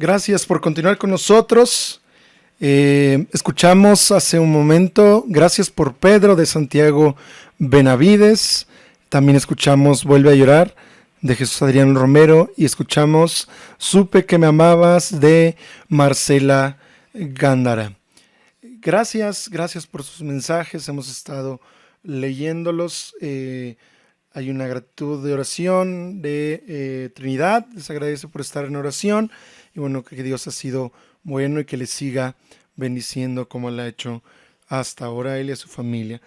Gracias por continuar con nosotros. Escuchamos hace un momento, gracias por Pedro de Santiago Benavides. También escuchamos Vuelve a llorar de Jesús Adrián Romero y escuchamos Supe que me amabas de Marcela Gándara. Gracias por sus mensajes, hemos estado leyéndolos. Hay una gratitud de oración de Trinidad, les agradece por estar en oración y bueno, que Dios ha sido bueno y que les siga bendiciendo como lo ha hecho hasta ahora a él y a su familia.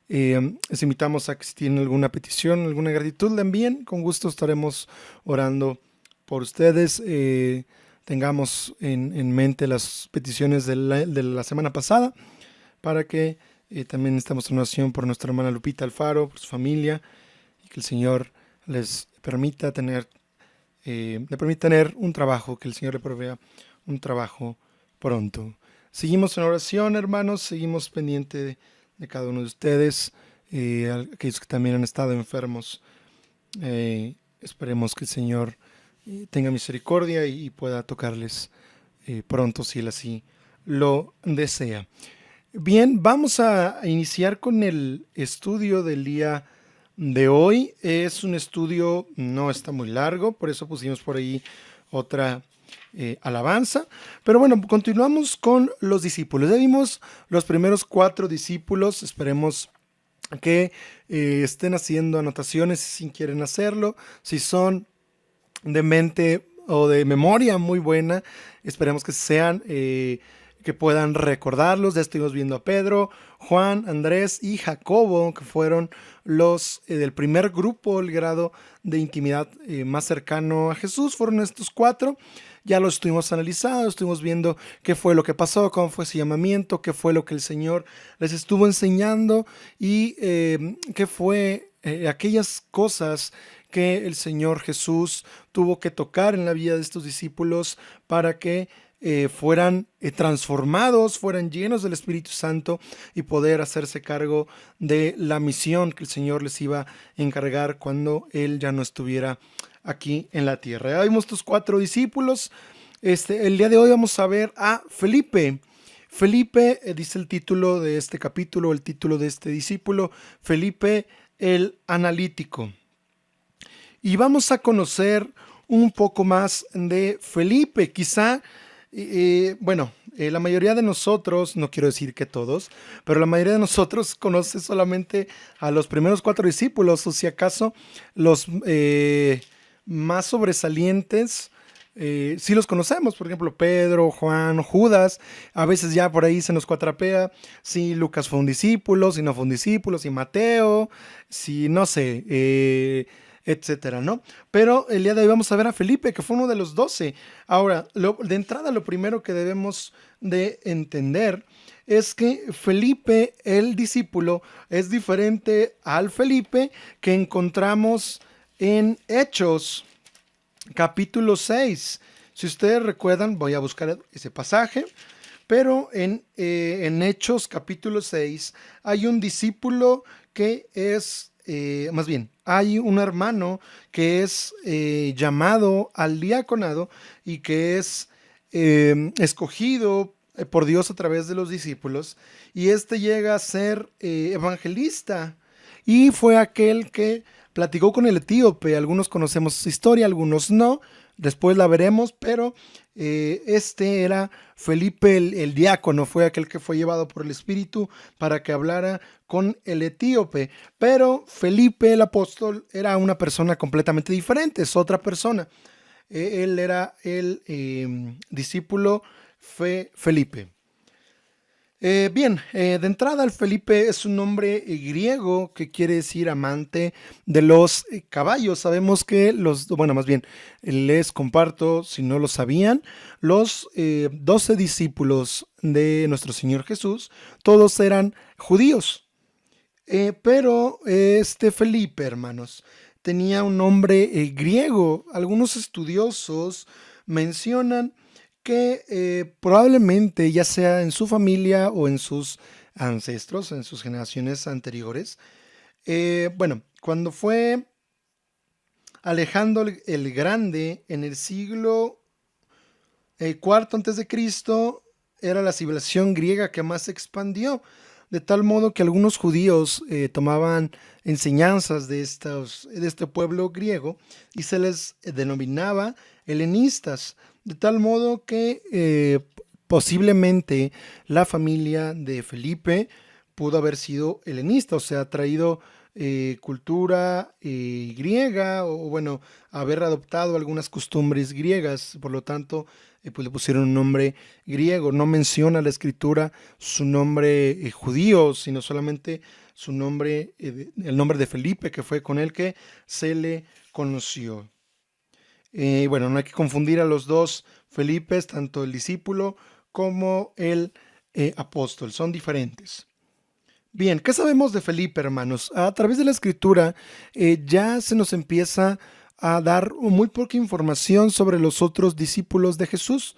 Les invitamos a que si tienen alguna petición, alguna gratitud, la envíen, con gusto estaremos orando por ustedes. Tengamos en mente las peticiones de la semana pasada para que también estemos en oración por nuestra hermana Lupita Alfaro, por su familia, y que el Señor les permita tener, un trabajo, que el Señor le provea un trabajo pronto. Seguimos en oración, hermanos, seguimos pendiente de cada uno de ustedes, aquellos que también han estado enfermos. Esperemos que el Señor tenga misericordia y pueda tocarles pronto si Él así lo desea. Bien, vamos a iniciar con el estudio del día de hoy. Es un estudio, no está muy largo, por eso pusimos por ahí otra alabanza. Pero bueno, continuamos con los discípulos. Ya vimos los primeros 4 discípulos. Esperemos que estén haciendo anotaciones si quieren hacerlo. Si son de mente o de memoria muy buena, esperemos que sean... que puedan recordarlos. Ya estuvimos viendo a Pedro, Juan, Andrés y Jacobo, que fueron los del primer grupo, el grado de intimidad más cercano a Jesús. Fueron estos 4. Ya los estuvimos analizando, estuvimos viendo qué fue lo que pasó, cómo fue ese llamamiento, qué fue lo que el Señor les estuvo enseñando y qué fue aquellas cosas que el Señor Jesús tuvo que tocar en la vida de estos discípulos para que fueran transformados, fueran llenos del Espíritu Santo y poder hacerse cargo de la misión que el Señor les iba a encargar cuando Él ya no estuviera aquí en la tierra. Ya vimos estos 4 discípulos. El día de hoy vamos a ver a Felipe. Felipe, dice el título de este capítulo, el título de este discípulo, Felipe el Analítico. Y vamos a conocer un poco más de Felipe. Quizá la mayoría de nosotros, no quiero decir que todos, pero la mayoría de nosotros conoce solamente a los primeros 4 discípulos, o si acaso los más sobresalientes, sí los conocemos, por ejemplo, Pedro, Juan, Judas. A veces ya por ahí se nos cuatrapea si Lucas fue un discípulo, si no fue un discípulo, si Mateo, si no sé, etcétera, ¿no? Pero el día de hoy vamos a ver a Felipe, que fue uno de los 12. Ahora, de entrada, lo primero que debemos de entender es que Felipe, el discípulo, es diferente al Felipe que encontramos en Hechos, capítulo 6. Si ustedes recuerdan, voy a buscar ese pasaje, pero en Hechos, capítulo 6, hay un discípulo que es... más bien, hay un hermano que es llamado al diaconado y que es escogido por Dios a través de los discípulos, y este llega a ser evangelista y fue aquel que platicó con el etíope. Algunos conocemos su historia, algunos no, después la veremos, pero este era Felipe el diácono, fue aquel que fue llevado por el Espíritu para que hablara con el etíope. Pero Felipe el apóstol era una persona completamente diferente, es otra persona. Él era el discípulo Felipe. De entrada el Felipe es un nombre griego que quiere decir amante de los caballos. Sabemos que les comparto, si no lo sabían, los 12 discípulos de nuestro Señor Jesús, todos eran judíos. Pero este Felipe, hermanos, tenía un nombre griego. Algunos estudiosos mencionan que probablemente ya sea en su familia o en sus ancestros, en sus generaciones anteriores, cuando fue Alejandro el Grande en el siglo cuarto antes de Cristo era la civilización griega que más se expandió, de tal modo que algunos judíos tomaban enseñanzas de este pueblo griego y se les denominaba helenistas, de tal modo que posiblemente la familia de Felipe pudo haber sido helenista, o sea, traído cultura griega o bueno, haber adoptado algunas costumbres griegas, por lo tanto, pues le pusieron un nombre griego. No menciona la escritura su nombre judío, sino solamente su nombre, el nombre de Felipe, que fue con el que se le conoció. Bueno, no hay que confundir a los dos Felipes, tanto el discípulo como el apóstol, son diferentes. Bien, ¿qué sabemos de Felipe, hermanos? A través de la escritura ya se nos empieza a dar muy poca información sobre los otros discípulos de Jesús.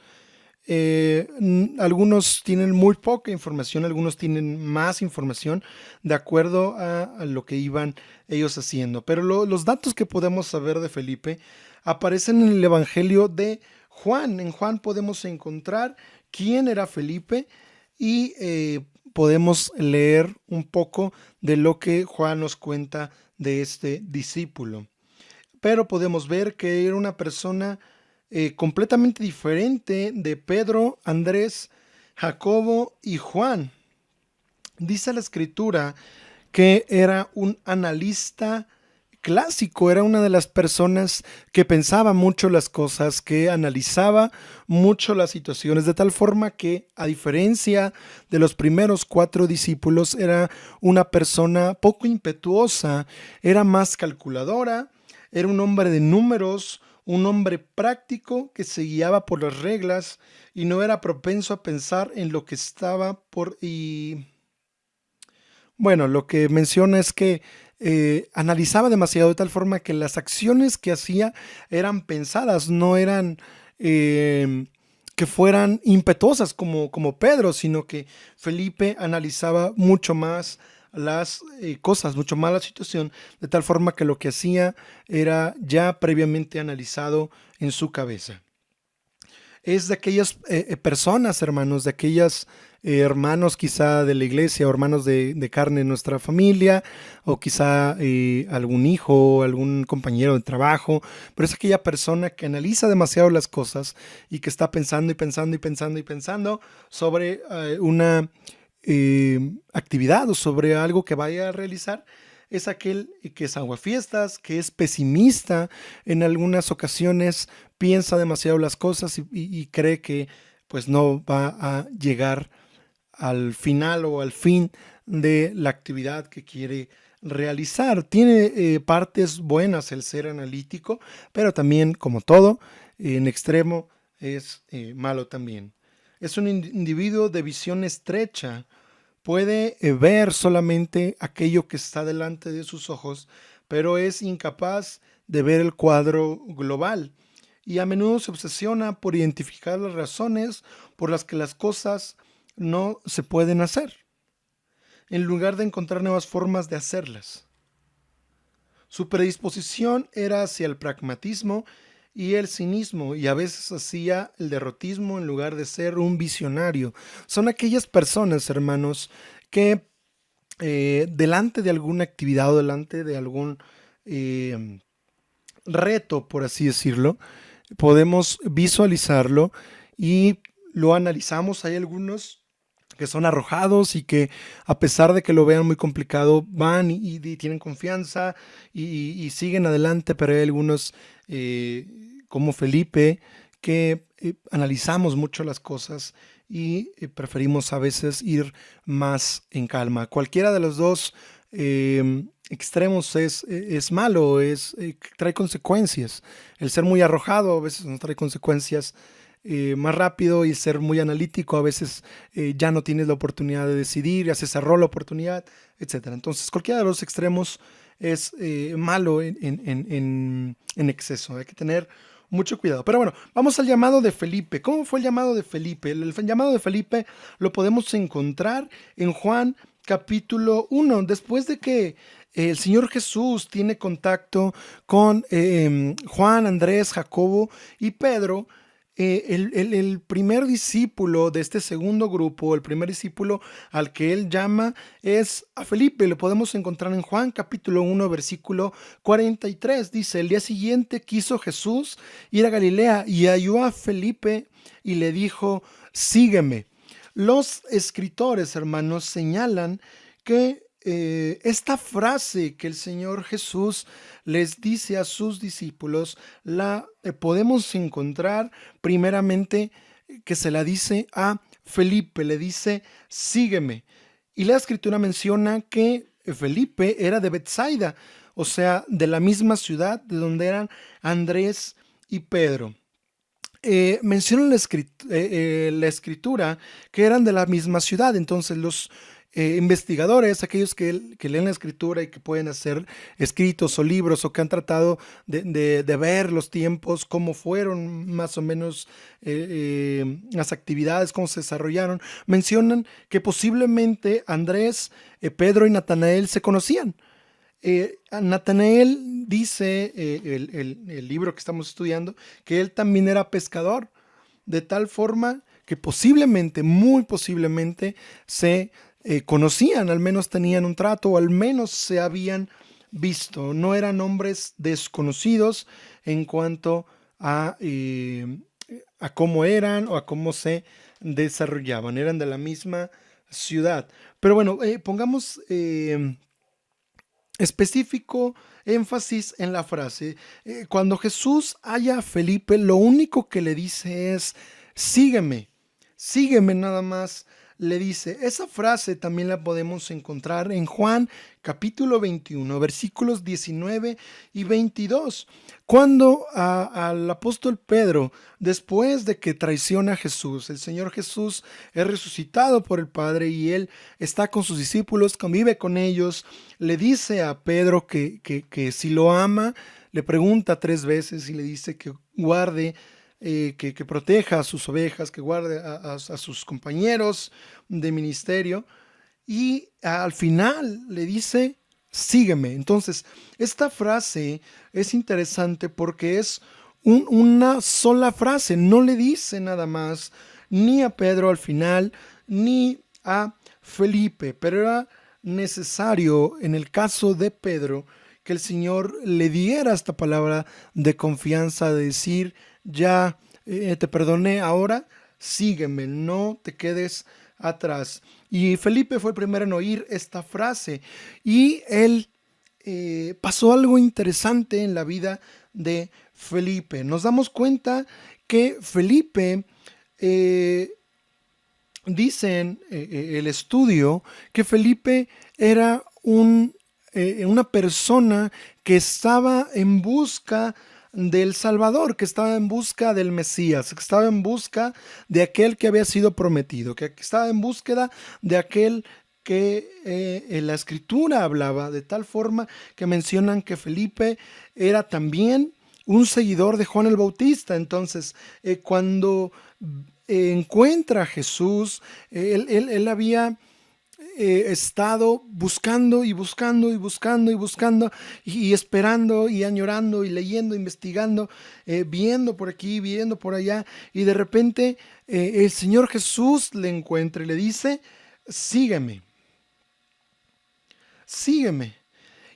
Algunos tienen muy poca información, algunos tienen más información de acuerdo a lo que iban ellos haciendo. Pero los datos que podemos saber de Felipe aparecen en el Evangelio de Juan. En Juan podemos encontrar quién era Felipe y podemos leer un poco de lo que Juan nos cuenta de este discípulo. Pero podemos ver que era una persona completamente diferente de Pedro, Andrés, Jacobo y Juan. Dice la escritura que era un analista clásico, era una de las personas que pensaba mucho las cosas, que analizaba mucho las situaciones, de tal forma que, a diferencia de los primeros cuatro discípulos, era una persona poco impetuosa, era más calculadora, era un hombre de números, un hombre práctico que se guiaba por las reglas y no era propenso a pensar en lo que estaba por y bueno, lo que menciona es que analizaba demasiado de tal forma que las acciones que hacía eran pensadas, no eran que fueran impetuosas como Pedro, sino que Felipe analizaba mucho más las cosas, mucho más la situación, de tal forma que lo que hacía era ya previamente analizado en su cabeza. Es de aquellas personas, hermanos, de aquellas hermanos quizá de la iglesia o hermanos de carne en nuestra familia, o quizá algún hijo, algún compañero de trabajo, pero es aquella persona que analiza demasiado las cosas y que está pensando y pensando y pensando y pensando sobre una actividad o sobre algo que vaya a realizar. Es aquel que es aguafiestas, que es pesimista en algunas ocasiones, piensa demasiado las cosas y cree que pues no va a llegar al final o al fin de la actividad que quiere realizar. Tiene partes buenas el ser analítico, pero también, como todo, en extremo es malo también. Es un individuo de visión estrecha. Puede ver solamente aquello que está delante de sus ojos, pero es incapaz de ver el cuadro global y a menudo se obsesiona por identificar las razones por las que las cosas no se pueden hacer, en lugar de encontrar nuevas formas de hacerlas. Su predisposición era hacia el pragmatismo y el cinismo, y a veces hacía el derrotismo en lugar de ser un visionario. Son aquellas personas, hermanos, que delante de alguna actividad o delante de algún eh, reto, por así decirlo, podemos visualizarlo y lo analizamos. Hay algunos que son arrojados y que a pesar de que lo vean muy complicado, van y tienen confianza y siguen adelante, pero hay algunos como Felipe que analizamos mucho las cosas y preferimos a veces ir más en calma. Cualquiera de los dos extremos es malo, trae consecuencias. El ser muy arrojado a veces nos trae consecuencias más rápido, y ser muy analítico a veces ya no tienes la oportunidad de decidir, ya se cerró la oportunidad, etcétera. Entonces cualquiera de los extremos es malo en exceso. Hay que tener mucho cuidado. Pero bueno, vamos al llamado de Felipe. ¿Cómo fue el llamado de Felipe? El llamado de Felipe lo podemos encontrar en Juan capítulo 1. Después de que el Señor Jesús tiene contacto con Juan, Andrés, Jacobo y Pedro, el primer discípulo de este segundo grupo, el primer discípulo al que él llama es a Felipe. Lo podemos encontrar en Juan capítulo 1, versículo 43. Dice, el día siguiente quiso Jesús ir a Galilea y halló a Felipe y le dijo, sígueme. Los escritores, hermanos, señalan que esta frase que el Señor Jesús les dice a sus discípulos, la podemos encontrar primeramente que se la dice a Felipe, le dice, sígueme. Y la escritura menciona que Felipe era de Betsaida, o sea, de la misma ciudad de donde eran Andrés y Pedro. Menciona la escritura que eran de la misma ciudad. Entonces los investigadores, aquellos que leen la escritura y que pueden hacer escritos o libros o que han tratado de ver los tiempos, cómo fueron más o menos las actividades, cómo se desarrollaron, mencionan que posiblemente Andrés, Pedro y Natanael se conocían. Natanael dice, el libro que estamos estudiando, que él también era pescador, de tal forma que posiblemente, muy posiblemente, se conocían, al menos tenían un trato, o al menos se habían visto. No eran hombres desconocidos en cuanto a cómo eran o a cómo se desarrollaban. Eran de la misma ciudad. Pero bueno, pongamos específico énfasis en la frase. Cuando Jesús halla a Felipe, lo único que le dice es, sígueme, sígueme nada más. Le dice, esa frase también la podemos encontrar en Juan capítulo 21, versículos 19 y 22, cuando al apóstol Pedro, después de que traiciona a Jesús, el Señor Jesús es resucitado por el Padre y él está con sus discípulos, convive con ellos, le dice a Pedro que si lo ama, le pregunta 3 veces y le dice que guarde, que proteja a sus ovejas, que guarde a sus compañeros de ministerio y al final le dice, sígueme. Entonces, esta frase es interesante porque es una sola frase, no le dice nada más ni a Pedro al final, ni a Felipe, pero era necesario en el caso de Pedro que el Señor le diera esta palabra de confianza, de decir, ya te perdoné, ahora sígueme, no te quedes atrás. Y Felipe fue el primero en oír esta frase y él pasó algo interesante en la vida de Felipe. Nos damos cuenta que Felipe, dicen el estudio, que Felipe era una persona que estaba en busca del Salvador, que estaba en busca del Mesías, que estaba en busca de aquel que había sido prometido, que estaba en búsqueda de aquel que la escritura hablaba, de tal forma que mencionan que Felipe era también un seguidor de Juan el Bautista. Entonces, cuando encuentra a Jesús, él había estado buscando y buscando y buscando y buscando y esperando y añorando y leyendo, investigando, viendo por aquí, viendo por allá, y de repente el Señor Jesús le encuentra y le dice, sígueme, sígueme.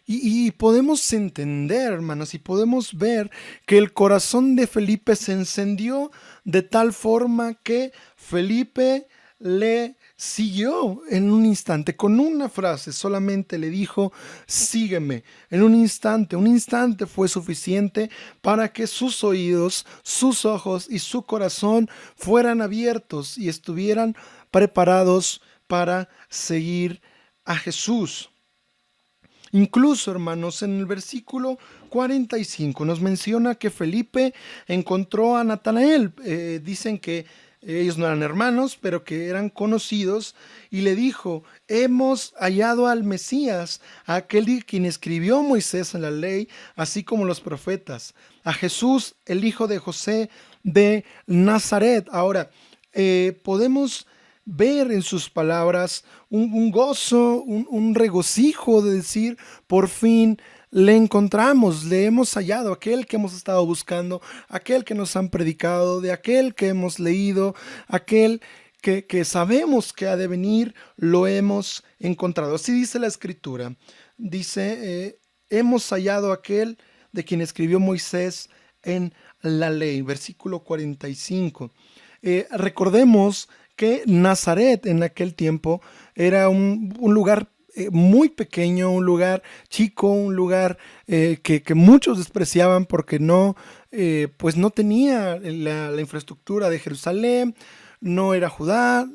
Y podemos entender, hermanos, y podemos ver que el corazón de Felipe se encendió de tal forma que Felipe le siguió en un instante, con una frase, solamente le dijo, sígueme. En un instante fue suficiente para que sus oídos, sus ojos y su corazón fueran abiertos y estuvieran preparados para seguir a Jesús. Incluso, hermanos, en el versículo 45 nos menciona que Felipe encontró a Natanael. Dicen que ellos no eran hermanos, pero que eran conocidos, y le dijo, hemos hallado al Mesías, a aquel quien escribió Moisés en la ley, así como los profetas, a Jesús, el hijo de José de Nazaret. Ahora, podemos ver en sus palabras un gozo, un regocijo de decir, por fin le encontramos, le hemos hallado, aquel que hemos estado buscando, aquel que nos han predicado, de aquel que hemos leído, aquel que sabemos que ha de venir, lo hemos encontrado. Así dice la escritura. Dice, hemos hallado aquel de quien escribió Moisés en la ley. Versículo 45. Recordemos que Nazaret en aquel tiempo era un lugar muy pequeño, un lugar chico, un lugar que muchos despreciaban porque pues no tenía la infraestructura de Jerusalén, no era Judá,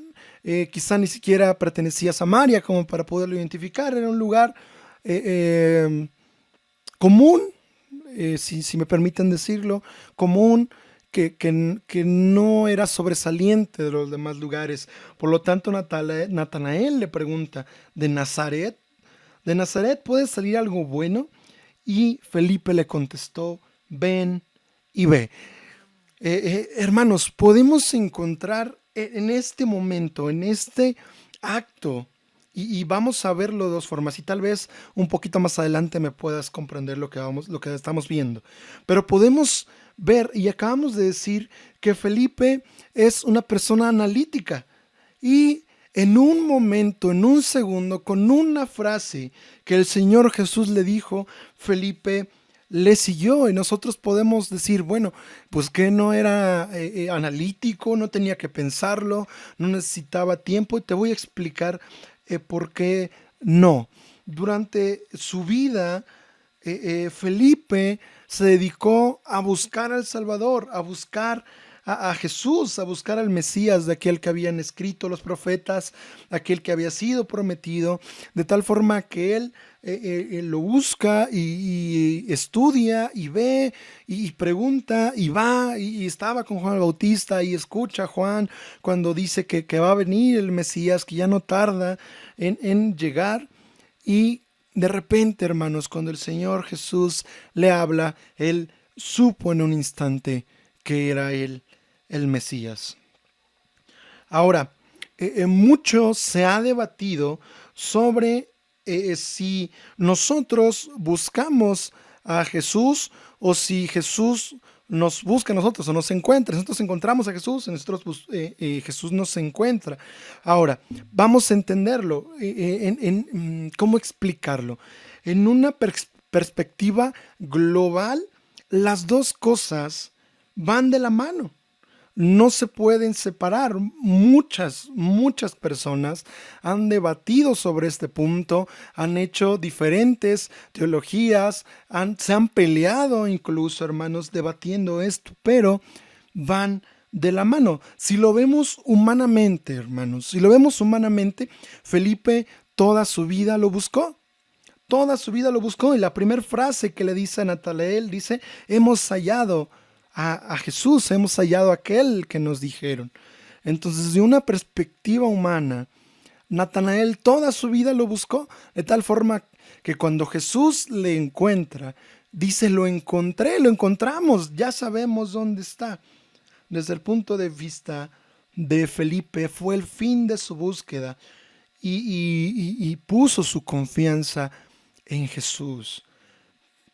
quizá ni siquiera pertenecía a Samaria como para poderlo identificar, era un lugar eh, común, si me permiten decirlo, común, que no era sobresaliente de los demás lugares. Por lo tanto, Natanael le pregunta, ¿de Nazaret puede salir algo bueno? Y Felipe le contestó, ven y ve. Hermanos, podemos encontrar en este momento, en este acto, y vamos a verlo de dos formas, y tal vez un poquito más adelante me puedas comprender lo que estamos viendo. Pero podemos ver, y acabamos de decir, que Felipe es una persona analítica, y en un momento, en un segundo, con una frase que el Señor Jesús le dijo, Felipe le siguió, y nosotros podemos decir, bueno, pues que no era analítico, no tenía que pensarlo, no necesitaba tiempo, y te voy a explicar por qué no. Durante su vida, Felipe se dedicó a buscar al Salvador, a buscar a Jesús, a buscar al Mesías, de aquel que habían escrito los profetas, aquel que había sido prometido, de tal forma que él lo busca y estudia y ve y pregunta y va y estaba con Juan el Bautista y escucha a Juan cuando dice que va a venir el Mesías, que ya no tarda en llegar. Y de repente, hermanos, cuando el Señor Jesús le habla, él supo en un instante que era él el Mesías. Ahora, mucho se ha debatido sobre si nosotros buscamos a Jesús o si Jesús nos busca a nosotros o nos encuentra. Si nosotros encontramos a Jesús, Jesús nos encuentra. Ahora, vamos a entenderlo. ¿Cómo explicarlo? En una perspectiva global, las dos cosas van de la mano, no se pueden separar. Muchas personas han debatido sobre este punto, han hecho diferentes teologías, se han peleado incluso, hermanos, debatiendo esto, pero van de la mano. Si lo vemos humanamente, hermanos, si lo vemos humanamente, Felipe toda su vida lo buscó. Toda su vida lo buscó, y la primera frase que le dice a Natanael dice, hemos hallado a Jesús, hemos hallado a aquel que nos dijeron. Entonces, de una perspectiva humana, Natanael toda su vida lo buscó, de tal forma que cuando Jesús le encuentra, dice, lo encontré, lo encontramos, ya sabemos dónde está. Desde el punto de vista de Felipe, fue el fin de su búsqueda y puso su confianza en Jesús.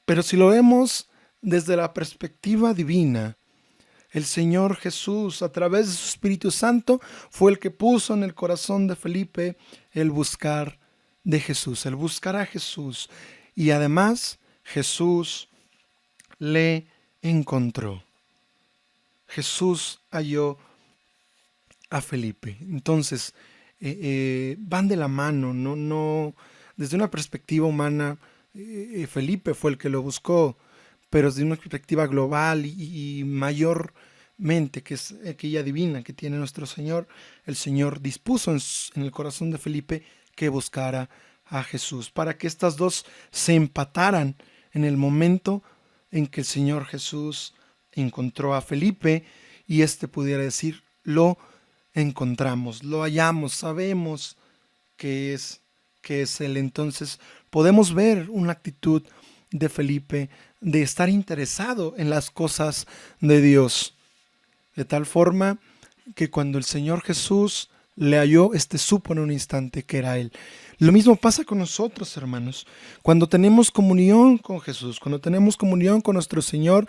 Pero si lo vemos desde la perspectiva divina, el Señor Jesús, a través de su Espíritu Santo, fue el que puso en el corazón de Felipe el buscar de Jesús, el buscar a Jesús. Y además, Jesús le encontró. Jesús halló a Felipe. Entonces, van de la mano, no, desde una perspectiva humana, Felipe fue el que lo buscó, pero desde una perspectiva global y mayormente, que es aquella divina que tiene nuestro Señor, el Señor dispuso en el corazón de Felipe que buscara a Jesús, para que estas dos se empataran en el momento en que el Señor Jesús encontró a Felipe y éste pudiera decir, lo encontramos, lo hallamos, sabemos que es Él. Entonces podemos ver una actitud de Felipe de estar interesado en las cosas de Dios, de tal forma que cuando el Señor Jesús le halló, supo en un instante que era él. Lo mismo pasa con nosotros, hermanos. Cuando tenemos comunión con Jesús, cuando tenemos comunión con nuestro Señor,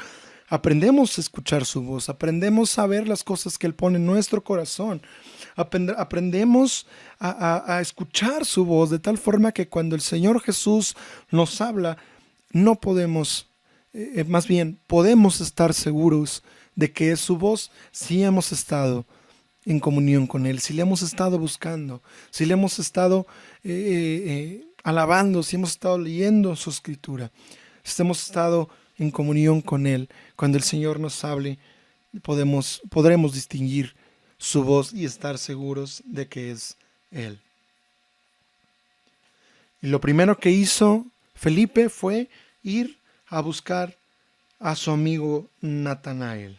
aprendemos a escuchar su voz, aprendemos a ver las cosas que Él pone en nuestro corazón, aprendemos a escuchar su voz de tal forma que cuando el Señor Jesús nos habla, no podemos, más bien podemos estar seguros de que es su voz si hemos estado en comunión con Él, si le hemos estado buscando, si le hemos estado alabando, si hemos estado leyendo su escritura, si hemos estado en comunión con Él. Cuando el Señor nos hable, podremos distinguir su voz y estar seguros de que es Él. Y lo primero que hizo Felipe fue ir a buscar a su amigo Natanael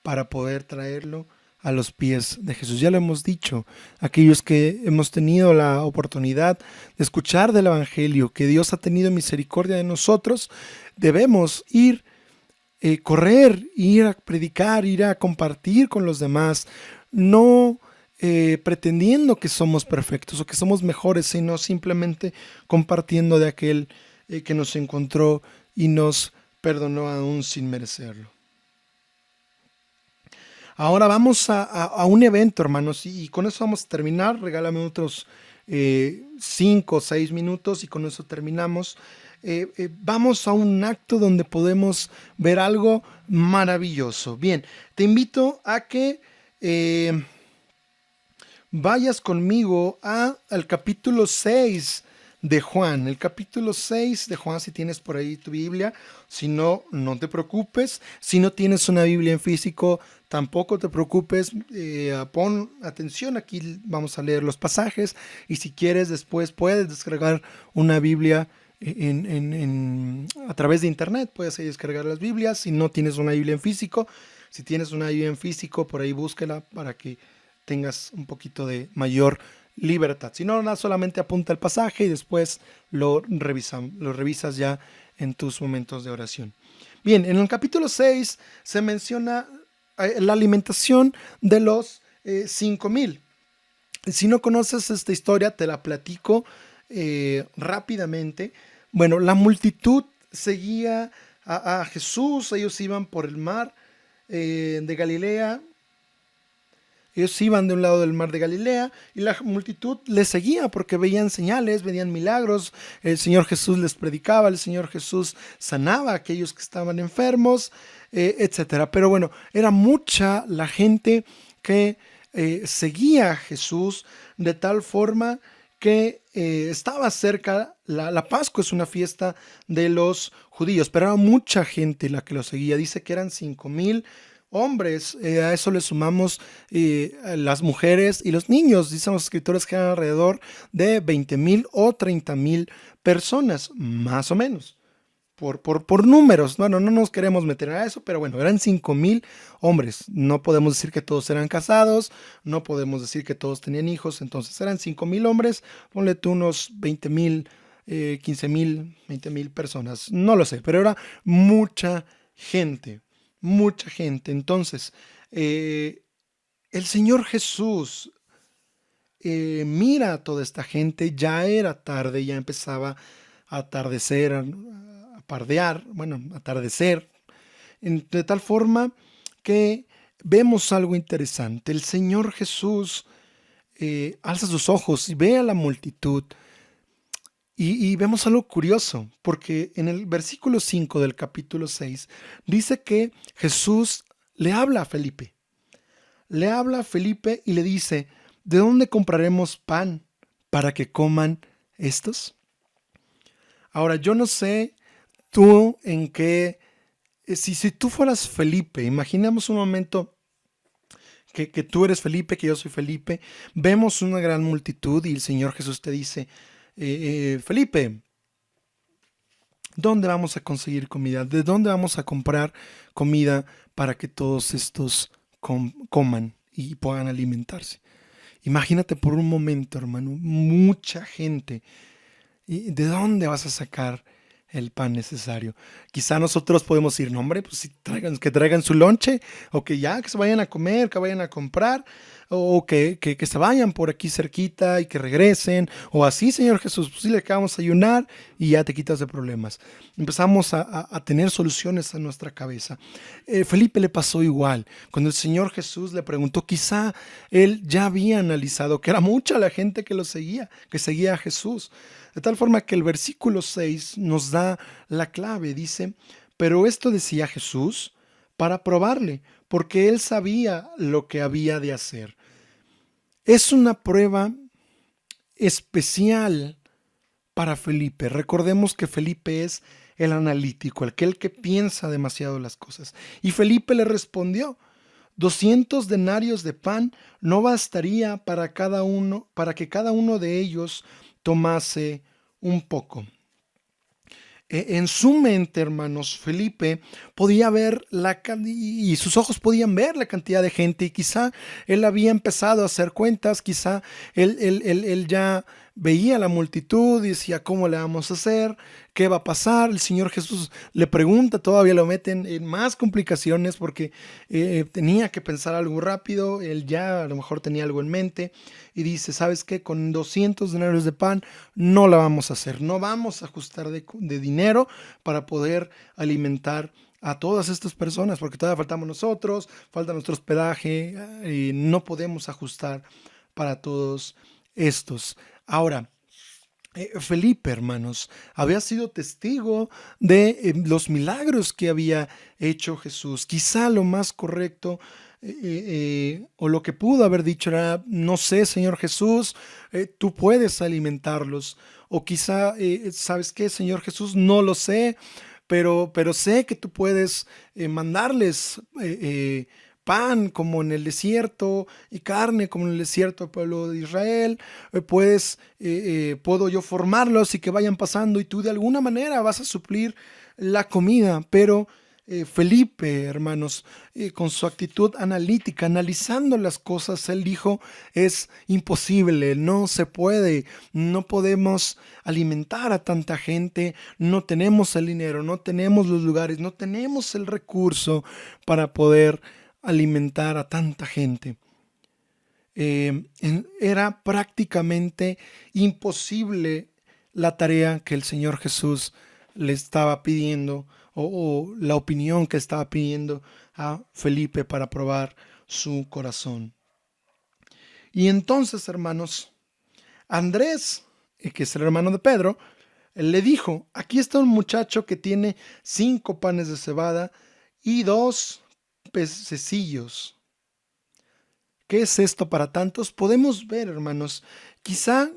para poder traerlo a los pies de Jesús. Ya lo hemos dicho, aquellos que hemos tenido la oportunidad de escuchar del Evangelio, que Dios ha tenido misericordia de nosotros, debemos ir, correr, ir a predicar, ir a compartir con los demás, no pretendiendo que somos perfectos o que somos mejores, sino simplemente compartiendo de aquel que nos encontró y nos perdonó aún sin merecerlo. Ahora vamos a un evento, hermanos, y con eso vamos a terminar. Regálame otros 5 o 6 minutos y con eso terminamos. Vamos a un acto donde podemos ver algo maravilloso. Bien, te invito a que vayas conmigo al capítulo 6 de Juan. El capítulo 6 de Juan, si tienes por ahí tu Biblia. Si no, no te preocupes. Si no tienes una Biblia en físico, tampoco te preocupes. Pon atención, aquí vamos a leer los pasajes. Y si quieres, después puedes descargar una Biblia a través de internet. Puedes descargar las Biblias. Si no tienes una Biblia en físico, si tienes una Biblia en físico, por ahí búsquela para que tengas un poquito de mayor libertad. Si no, nada, solamente apunta el pasaje y después lo revisas ya en tus momentos de oración. Bien, en el capítulo 6 se menciona la alimentación de los 5,000. Si no conoces esta historia, te la platico rápidamente. Bueno, la multitud seguía a Jesús. Ellos iban por el mar de Galilea. Ellos iban de un lado del mar de Galilea y la multitud les seguía porque veían señales, veían milagros. El Señor Jesús les predicaba, el Señor Jesús sanaba a aquellos que estaban enfermos, etcétera. Pero bueno, era mucha la gente que seguía a Jesús de tal forma que estaba cerca. La Pascua es una fiesta de los judíos, pero era mucha gente la que lo seguía. Dice que eran 5,000 hombres, a eso le sumamos las mujeres y los niños. Dicen los escritores que eran alrededor de 20,000 o 30,000 personas, más o menos, por números. Bueno, no nos queremos meter a eso, pero bueno, eran 5,000 hombres. No podemos decir que todos eran casados, no podemos decir que todos tenían hijos, entonces eran 5,000 hombres, ponle tú unos 20,000, 15,000, 20,000 personas, no lo sé, pero era mucha gente. Mucha gente. Entonces, el Señor Jesús mira a toda esta gente. Ya era tarde, ya empezaba a atardecer, a pardear, bueno, atardecer, de tal forma que vemos algo interesante. El Señor Jesús alza sus ojos y ve a la multitud. Y vemos algo curioso, porque en el versículo 5 del capítulo 6 dice que Jesús le habla a Felipe. Le habla a Felipe y le dice, ¿de dónde compraremos pan para que coman estos? Ahora, yo no sé tú en qué, si tú fueras Felipe, imaginemos un momento que tú eres Felipe, que yo soy Felipe, vemos una gran multitud y el Señor Jesús te dice, Felipe, ¿dónde vamos a conseguir comida? ¿De dónde vamos a comprar comida para que todos estos coman y puedan alimentarse? Imagínate por un momento, hermano, mucha gente. ¿Y de dónde vas a sacar el pan necesario? Quizá nosotros podemos decir, no, hombre, pues que traigan su lonche, o que ya, que se vayan a comer, que vayan a comprar. o que se vayan por aquí cerquita y que regresen, o así, Señor Jesús, pues dile que vamos a ayunar y ya te quitas de problemas. Empezamos a tener soluciones en nuestra cabeza. Felipe le pasó igual. Cuando el Señor Jesús le preguntó, quizá él ya había analizado que era mucha la gente que lo seguía, que seguía a Jesús. De tal forma que el versículo 6 nos da la clave. Dice, pero esto decía Jesús para probarle, porque él sabía lo que había de hacer. Es una prueba especial para Felipe. Recordemos que Felipe es el analítico, aquel que piensa demasiado las cosas. Y Felipe le respondió, 200 denarios de pan no bastaría para cada uno, para que cada uno de ellos tomase un poco. En su mente, hermanos, Felipe podía ver y sus ojos podían ver la cantidad de gente y quizá él había empezado a hacer cuentas, quizá él ya veía la multitud y decía, ¿cómo le vamos a hacer? ¿Qué va a pasar? El Señor Jesús le pregunta, todavía lo meten en más complicaciones porque tenía que pensar algo rápido, él ya a lo mejor tenía algo en mente y dice, ¿sabes qué? Con 200 denarios de pan no la vamos a hacer, no vamos a ajustar de dinero para poder alimentar a todas estas personas, porque todavía faltamos nosotros, falta nuestro hospedaje, y no podemos ajustar para todos estos. Ahora, Felipe, hermanos, había sido testigo de los milagros que había hecho Jesús. Quizá lo más correcto o lo que pudo haber dicho era, no sé, Señor Jesús, tú puedes alimentarlos. O quizá, ¿sabes qué, Señor Jesús? No lo sé, pero sé que tú puedes mandarles pan como en el desierto y carne como en el desierto al pueblo de Israel. Puedo yo formarlos y que vayan pasando y tú de alguna manera vas a suplir la comida, pero Felipe, hermanos, con su actitud analítica, analizando las cosas, él dijo, es imposible, no se puede, no podemos alimentar a tanta gente, no tenemos el dinero, no tenemos los lugares, no tenemos el recurso para poder alimentar a tanta gente. Era prácticamente imposible la tarea que el Señor Jesús le estaba pidiendo o la opinión que estaba pidiendo a Felipe para probar su corazón. Y entonces, hermanos, Andrés, que es el hermano de Pedro, le dijo, aquí está un muchacho que tiene 5 panes de cebada y 2 pececillos. ¿Qué es esto para tantos? Podemos ver, hermanos, quizá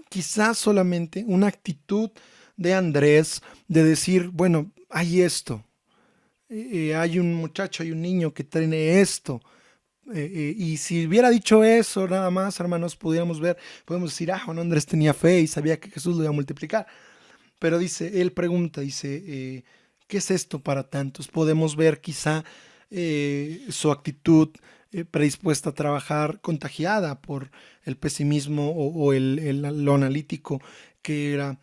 solamente una actitud de Andrés de decir, bueno, hay esto, hay un muchacho, hay un niño que tiene esto. Y si hubiera dicho eso nada más, hermanos, podemos decir, bueno, Andrés tenía fe y sabía que Jesús lo iba a multiplicar. Pero él pregunta, ¿qué es esto para tantos? Podemos ver quizá su actitud predispuesta a trabajar, contagiada por el pesimismo o lo analítico que era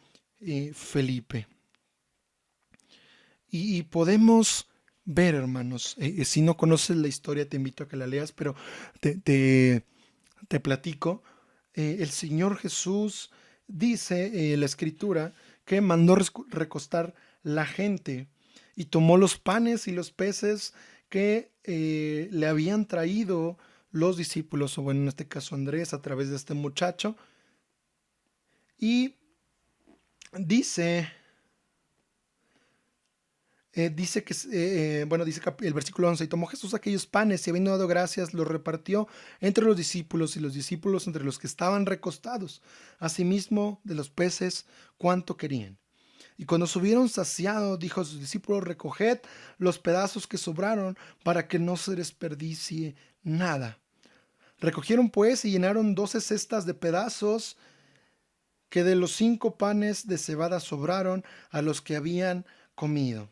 Felipe. Y podemos ver, hermanos, si no conoces la historia, te invito a que la leas, pero te platico. El Señor Jesús dice la Escritura que mandó recostar la gente y tomó los panes y los peces que le habían traído los discípulos, o bueno, en este caso Andrés, a través de este muchacho. Y dice, dice el versículo 11, y tomó Jesús aquellos panes y habiendo dado gracias, los repartió entre los discípulos y los discípulos entre los que estaban recostados, asimismo de los peces cuanto querían. Y cuando se hubieron saciado, dijo a sus discípulos, recoged los pedazos que sobraron para que no se desperdicie nada. Recogieron pues y llenaron 12 cestas de pedazos que de los 5 panes de cebada sobraron a los que habían comido.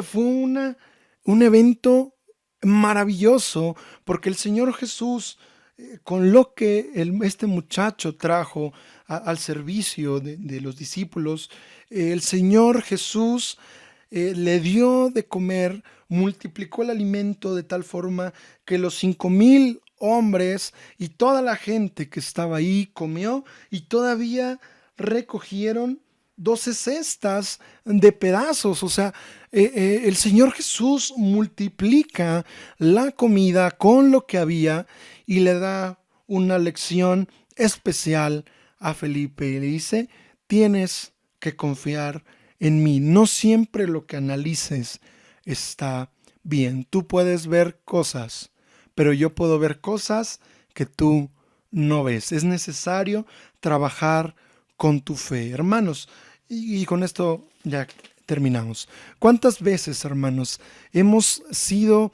Fue un evento maravilloso porque el Señor Jesús, con lo que este muchacho trajo al servicio de los discípulos, el Señor Jesús le dio de comer, multiplicó el alimento de tal forma que los 5,000 hombres y toda la gente que estaba ahí comió y todavía recogieron 12 cestas de pedazos. O sea, el Señor Jesús multiplica la comida con lo que había y le da una lección especial a Felipe y le dice, tienes que confiar en mí. No siempre lo que analices está bien. Tú puedes ver cosas, pero yo puedo ver cosas que tú no ves. Es necesario trabajar con tu fe, hermanos. Y con esto ya terminamos. ¿Cuántas veces, hermanos, hemos sido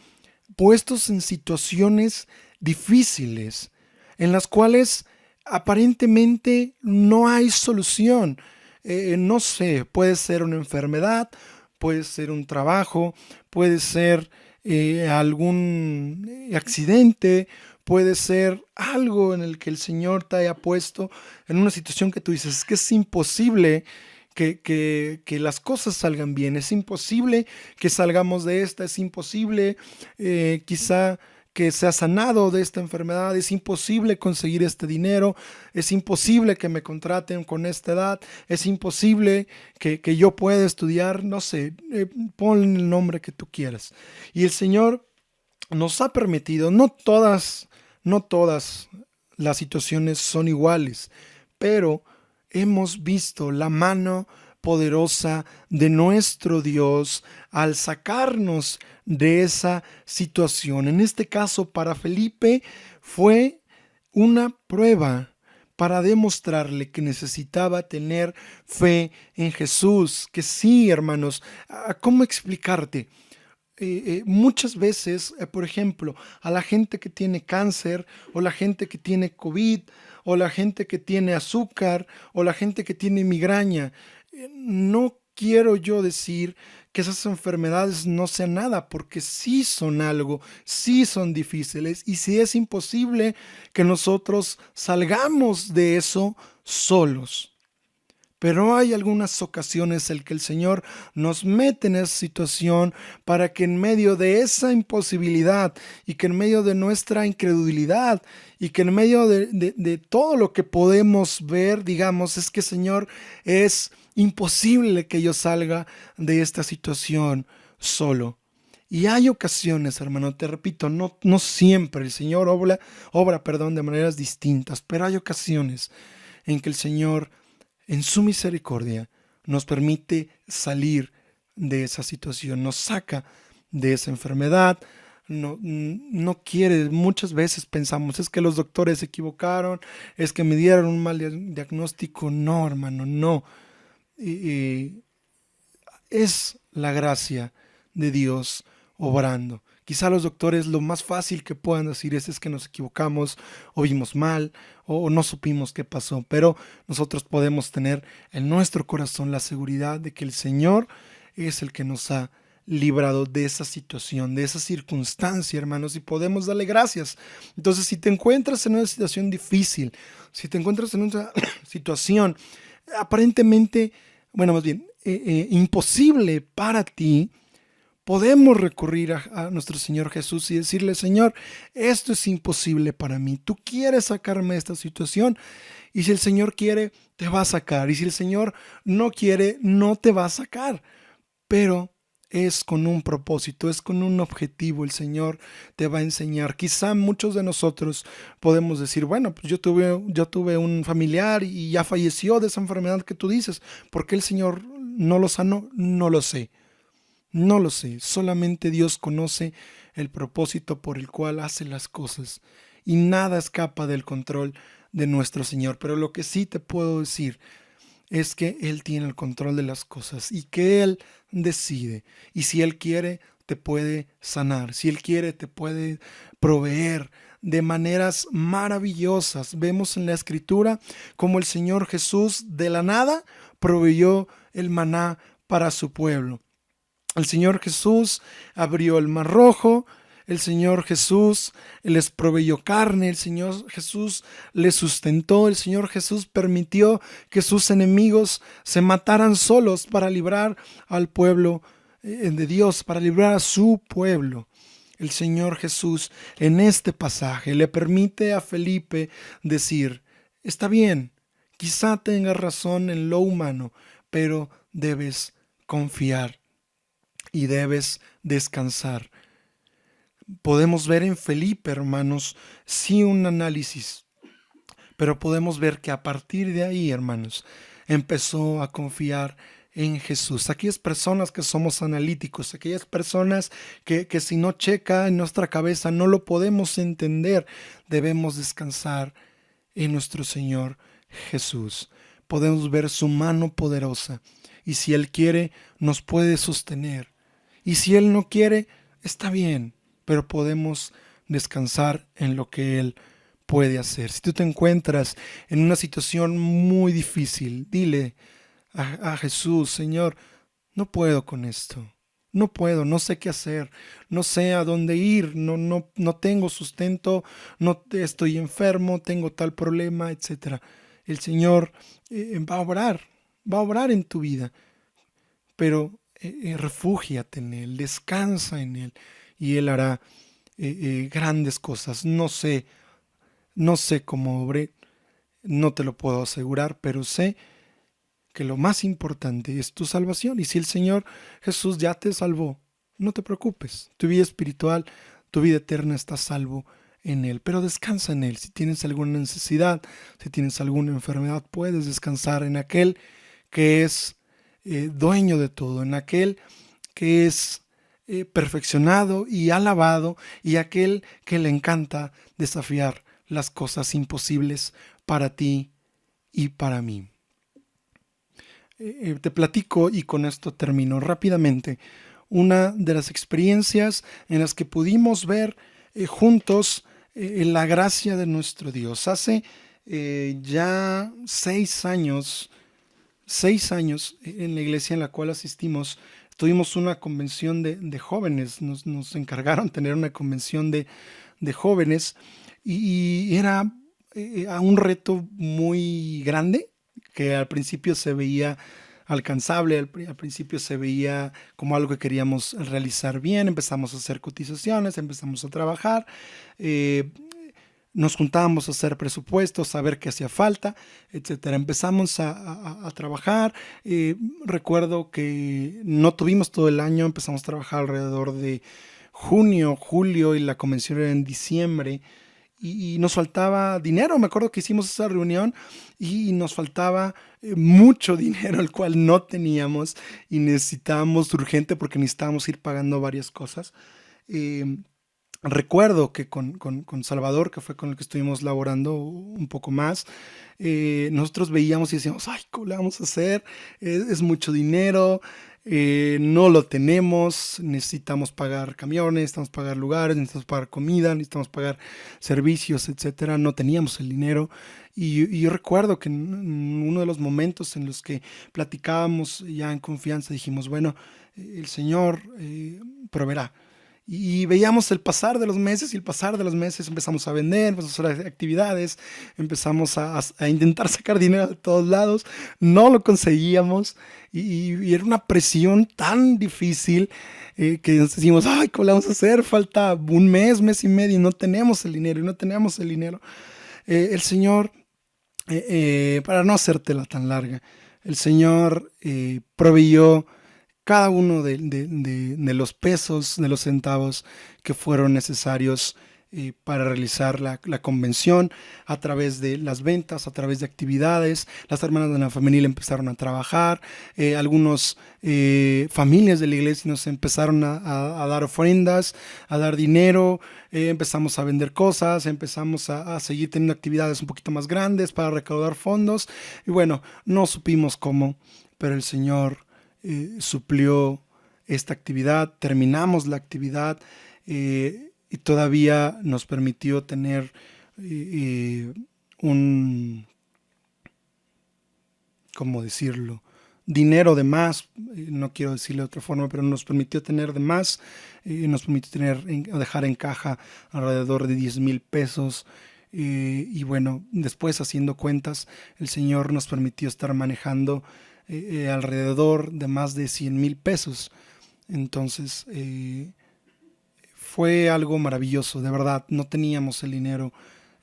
puestos en situaciones difíciles en las cuales aparentemente no hay solución? No sé, puede ser una enfermedad, puede ser un trabajo, puede ser algún accidente, puede ser algo en el que el Señor te haya puesto en una situación que tú dices, es que es imposible que las cosas salgan bien, es imposible que salgamos de esta, es imposible quizá que sea sanado de esta enfermedad, es imposible conseguir este dinero, es imposible que me contraten con esta edad, es imposible que yo pueda estudiar, no sé, pon el nombre que tú quieras. Y el Señor nos ha permitido, no todas las situaciones son iguales, pero hemos visto la mano poderosa de nuestro Dios al sacarnos de esa situación. En este caso, para Felipe fue una prueba para demostrarle que necesitaba tener fe en Jesús. Que sí, hermanos, ¿cómo explicarte? Muchas veces, por ejemplo, a la gente que tiene cáncer o la gente que tiene COVID o la gente que tiene azúcar o la gente que tiene migraña, no quiero yo decir que esas enfermedades no sean nada, porque sí son algo, sí son difíciles y sí es imposible que nosotros salgamos de eso solos. Pero hay algunas ocasiones en que el Señor nos mete en esa situación para que en medio de esa imposibilidad y que en medio de nuestra incredulidad y que en medio de todo lo que podemos ver, digamos, es que Señor, es imposible que yo salga de esta situación solo. Y hay ocasiones, hermano, te repito, no siempre el Señor obra, de maneras distintas, pero hay ocasiones en que el Señor en su misericordia nos permite salir de esa situación, nos saca de esa enfermedad. No quiere, muchas veces pensamos, es que los doctores se equivocaron, es que me dieron un mal diagnóstico. No, hermano, no. Y es la gracia de Dios obrando. Quizá los doctores lo más fácil que puedan decir es que nos equivocamos o vimos mal o no supimos qué pasó, pero nosotros podemos tener en nuestro corazón la seguridad de que el Señor es el que nos ha librado de esa situación, de esa circunstancia, hermanos, y podemos darle gracias. Entonces, si te encuentras en una situación difícil, si te encuentras en una situación aparentemente, bueno, más bien, imposible para ti, podemos recurrir a nuestro Señor Jesús y decirle, Señor, esto es imposible para mí. Tú quieres sacarme de esta situación y si el Señor quiere, te va a sacar. Y si el Señor no quiere, no te va a sacar. Pero es con un propósito, es con un objetivo. El Señor te va a enseñar. Quizá muchos de nosotros podemos decir, bueno, pues yo tuve un familiar y ya falleció de esa enfermedad que tú dices. ¿Por qué el Señor no lo sanó? No lo sé. No lo sé, solamente Dios conoce el propósito por el cual hace las cosas y nada escapa del control de nuestro Señor. Pero lo que sí te puedo decir es que Él tiene el control de las cosas y que Él decide. Y si Él quiere, te puede sanar. Si Él quiere, te puede proveer de maneras maravillosas. Vemos en la Escritura cómo el Señor Jesús de la nada proveyó el maná para su pueblo. El Señor Jesús abrió el mar rojo, el Señor Jesús les proveyó carne, el Señor Jesús les sustentó, el Señor Jesús permitió que sus enemigos se mataran solos para librar al pueblo de Dios, para librar a su pueblo. el Señor Jesús en este pasaje le permite a Felipe decir, está bien, quizá tengas razón en lo humano, pero debes confiar y debes descansar. Podemos ver en Felipe, hermanos, sí un análisis, pero podemos ver que a partir de ahí, hermanos, empezó a confiar en Jesús. Aquellas personas que somos analíticos, aquellas personas que si no checa en nuestra cabeza no lo podemos entender, debemos descansar en nuestro Señor Jesús. Podemos ver su mano poderosa y si Él quiere, nos puede sostener. Y si Él no quiere, está bien, pero podemos descansar en lo que Él puede hacer. Si tú te encuentras en una situación muy difícil, dile a Jesús, Señor, no puedo con esto. No puedo, no sé qué hacer, no sé a dónde ir, no tengo sustento, estoy enfermo, tengo tal problema, etcétera. El Señor va a obrar en tu vida, pero refúgiate en Él, descansa en Él y Él hará grandes cosas. No sé cómo obré, no te lo puedo asegurar, pero sé que lo más importante es tu salvación. Y si el Señor Jesús ya te salvó, no te preocupes. Tu vida espiritual, tu vida eterna está a salvo en Él. Pero descansa en Él. Si tienes alguna necesidad, si tienes alguna enfermedad, puedes descansar en aquel que es dueño de todo, en aquel que es perfeccionado y alabado y aquel que le encanta desafiar las cosas imposibles para ti y para mí. Te platico y con esto termino rápidamente una de las experiencias en las que pudimos ver juntos la gracia de nuestro Dios. Hace ya 6 años en la iglesia en la cual asistimos, tuvimos una convención de jóvenes, nos encargaron tener una convención de jóvenes y era un reto muy grande que al principio se veía alcanzable, al principio se veía como algo que queríamos realizar bien, empezamos a hacer cotizaciones, empezamos a trabajar, eh, nos juntábamos a hacer presupuestos, a ver qué hacía falta, etcétera. Empezamos a trabajar. Recuerdo que no tuvimos todo el año, empezamos a trabajar alrededor de junio, julio y la convención era en diciembre y nos faltaba dinero. Me acuerdo que hicimos esa reunión y nos faltaba mucho dinero, el cual no teníamos y necesitábamos urgente porque necesitábamos ir pagando varias cosas. Eh, Recuerdo que con Salvador, que fue con el que estuvimos laborando un poco más, nosotros veíamos y decíamos, ay, ¿cómo le vamos a hacer? Es mucho dinero, no lo tenemos, necesitamos pagar camiones, necesitamos pagar lugares, necesitamos pagar comida, necesitamos pagar servicios, etcétera. No teníamos el dinero. Y yo recuerdo que en uno de los momentos en los que platicábamos ya en confianza, dijimos, bueno, el Señor proveerá. Y veíamos el pasar de los meses y el pasar de los meses empezamos a vender, empezamos a hacer actividades, empezamos a intentar sacar dinero de todos lados, no lo conseguíamos y era una presión tan difícil que nos decimos, ay, ¿cómo le vamos a hacer? Falta un mes y medio y no tenemos el dinero y no tenemos el dinero. El Señor, para no hacértela tan larga, el Señor proveyó cada uno de los pesos, de los centavos que fueron necesarios para realizar la convención a través de las ventas, a través de actividades. Las hermanas de la femenil empezaron a trabajar, algunos familias de la iglesia nos empezaron a dar ofrendas, a dar dinero, empezamos a vender cosas, empezamos a seguir teniendo actividades un poquito más grandes para recaudar fondos y bueno, no supimos cómo, pero el Señor suplió esta actividad, terminamos la actividad y todavía nos permitió tener eh, un, ¿cómo decirlo? Dinero de más, no quiero decirlo de otra forma, pero nos permitió tener de más, nos permitió dejar en caja alrededor de 10,000 pesos. Y bueno, después haciendo cuentas, el Señor nos permitió estar manejando alrededor de más de 100,000 pesos. Entonces, fue algo maravilloso, de verdad. No teníamos el dinero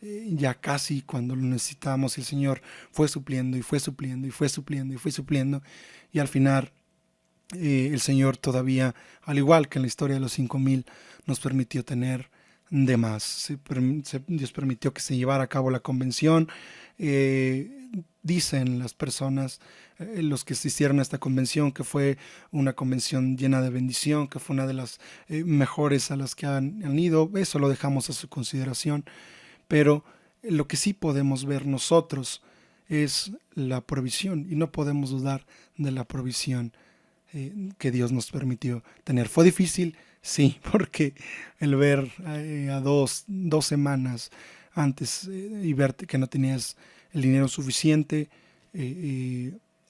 ya casi cuando lo necesitábamos y el Señor fue supliendo y fue supliendo y fue supliendo y fue supliendo. Y al final el Señor todavía, al igual que en la historia de los 5,000, nos permitió tener de más. Dios permitió que se llevara a cabo la convención. Dicen las personas, los que asistieron a esta convención, que fue una convención llena de bendición, que fue una de las mejores a las que han ido. Eso lo dejamos a su consideración. Pero lo que sí podemos ver nosotros es la provisión y no podemos dudar de la provisión que Dios nos permitió tener. ¿Fue difícil? Sí, porque el ver a dos semanas antes y verte que no tenías el dinero suficiente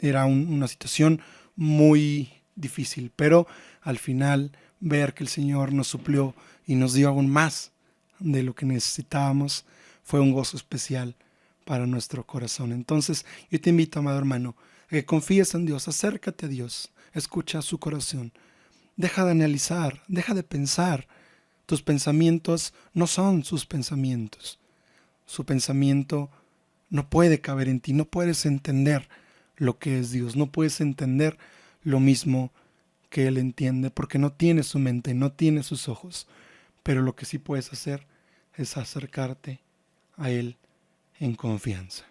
era una situación muy difícil, pero al final ver que el Señor nos suplió y nos dio aún más de lo que necesitábamos fue un gozo especial para nuestro corazón. Entonces, yo te invito, amado hermano, a que confíes en Dios, acércate a Dios, escucha su corazón, deja de analizar, deja de pensar. Tus pensamientos no son sus pensamientos. Su pensamiento no puede caber en ti, no puedes entender lo que es Dios, no puedes entender lo mismo que Él entiende, porque no tiene su mente, no tiene sus ojos. Pero lo que sí puedes hacer es acercarte a Él en confianza.